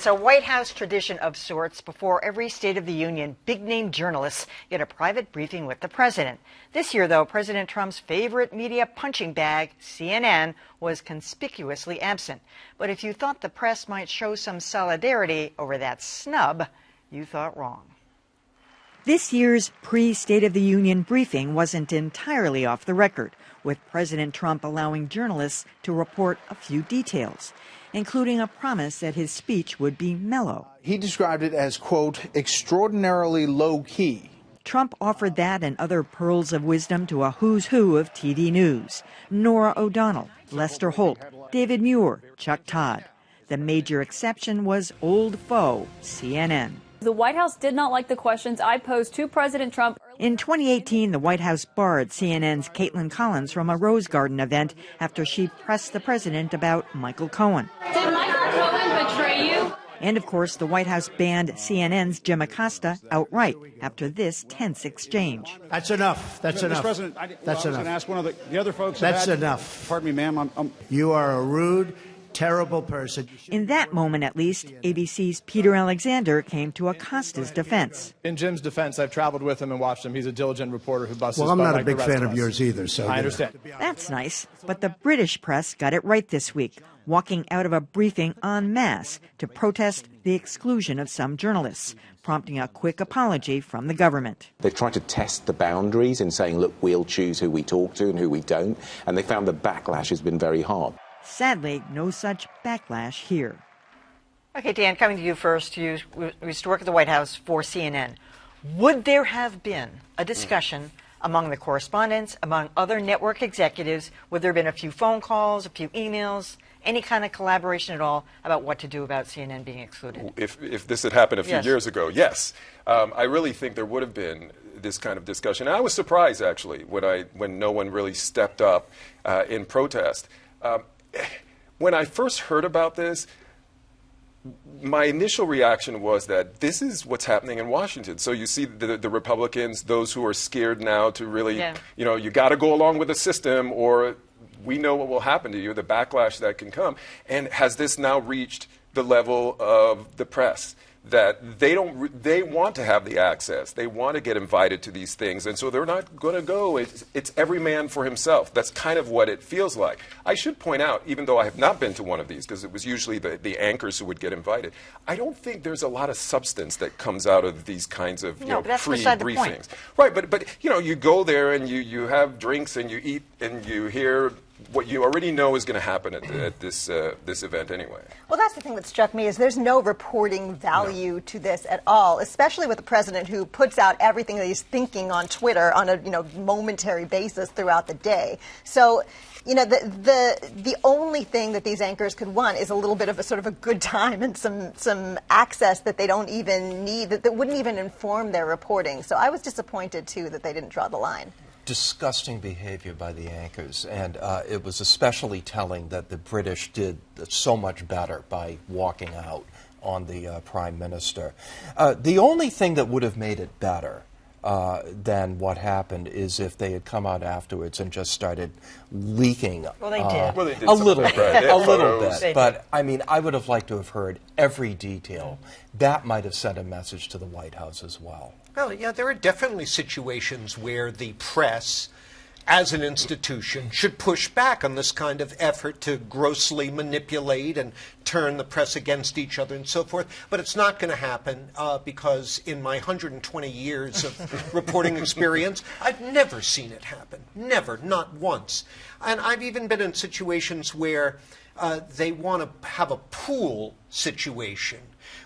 It's a White House tradition of sorts. Before every State of the Union, big-name journalists get a private briefing with the president. This year, though, President Trump's favorite media punching bag, CNN, was conspicuously absent. But if you thought the press might show some solidarity over that snub, you thought wrong. This year's pre-State of the Union briefing wasn't entirely off the record, with President Trump allowing journalists to report a few details, including a promise that his speech would be mellow. He described it as, quote, extraordinarily low-key. Trump offered that and other pearls of wisdom to a who's who of TV news: Norah O'Donnell, Lester Holt, David Muir, Chuck Todd. The major exception was old foe, CNN. The White House did not like the questions I posed to President Trump. In 2018, the White House barred CNN's Caitlin Collins from a Rose Garden event after she pressed the president about Michael Cohen. Did Michael Cohen betray you? And, of course, the White House banned CNN's Jim Acosta outright after this tense exchange. That's enough. That's enough. Mr. President, that's I was enough. going to ask one of the other folks. That's enough. Pardon me, ma'am. You are a rude, terrible person. In that moment, at least, ABC's Peter Alexander came to Acosta's defense. In Jim's defense, I've traveled with him and watched him. He's a diligent reporter who busts his Well, I'm butt not like a big the rest fan of us. yours either, so I understand. That's nice, but the British press got it right this week, walking out of a briefing en masse to protest the exclusion of some journalists, prompting a quick apology from the government. They've tried to test the boundaries in saying, look, we'll choose who we talk to and who we don't, and they found the backlash has been very hard. Sadly, no such backlash here. Okay, Dan, coming to you first. You used to work at the White House for CNN. Would there have been a discussion among the correspondents, among other network executives? Would there have been a few phone calls, a few emails, any kind of collaboration at all about what to do about CNN being excluded? If this had happened a few years ago, yes. I really think there would have been this kind of discussion. And I was surprised, actually, when no one really stepped up in protest. When I first heard about this, my initial reaction was that this is what's happening in Washington. So you see the Republicans, those who are scared now to really, you got to go along with the system or we know what will happen to you, the backlash that can come. And has this now reached the level of the press? That they want to have the access. They want to get invited to these things. And so they're not going to go. It's every man for himself. That's kind of what it feels like. I should point out, even though I have not been to one of these, because it was usually the anchors who would get invited, I don't think there's a lot of substance that comes out of these kinds of pre-briefings. Right, but you go there and you have drinks and you eat and you hear what you already know is going to happen at this event anyway. Well, that's the thing that struck me is there's no reporting value to this at all, especially with the president who puts out everything that he's thinking on Twitter on a momentary basis throughout the day. So, the only thing that these anchors could want is a little bit of a sort of a good time and some access that they don't even need, that wouldn't even inform their reporting. So I was disappointed, too, that they didn't draw the line. Disgusting behavior by the anchors, and it was especially telling that the British did so much better by walking out on the Prime Minister. The only thing that would have made it better than what happened is if they had come out afterwards and just started leaking. Well, they did. Well, they did a little bit, a little photos. bit. But I mean, I would have liked to have heard every detail. That might have sent a message to the White House as well. Well, yeah, there are definitely situations where the press, as an institution, should push back on this kind of effort to grossly manipulate and turn the press against each other and so forth. But it's not going to happen because in my 120 years of reporting experience, I've never seen it happen. Never, not once. And I've even been in situations where they want to have a pool situation,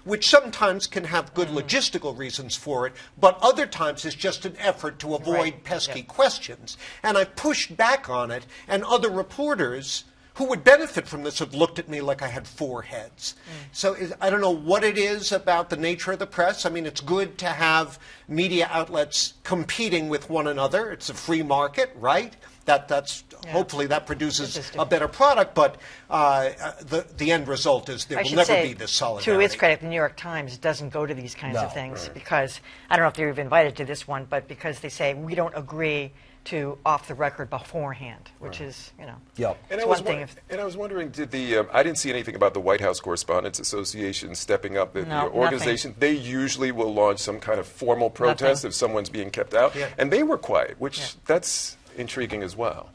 which sometimes can have good logistical reasons for it, but other times is just an effort to avoid pesky questions. And I've pushed back on it, and other reporters who would benefit from this have looked at me like I had four heads. So I don't know what it is about the nature of the press. I mean, it's good to have media outlets competing with one another. It's a free market, right? Hopefully that produces a better product, but the end result is there will never be this solidarity. To its credit, the New York Times doesn't go to these kinds of things because, I don't know if they're even invited to this one, but because they say we don't agree to off the record beforehand, which is, you know, Yep. And it's one thing. If, I was wondering, did the I didn't see anything about the White House Correspondents Association stepping up. The organization, they usually will launch some kind of formal protest if someone's being kept out, and they were quiet, which that's intriguing as well.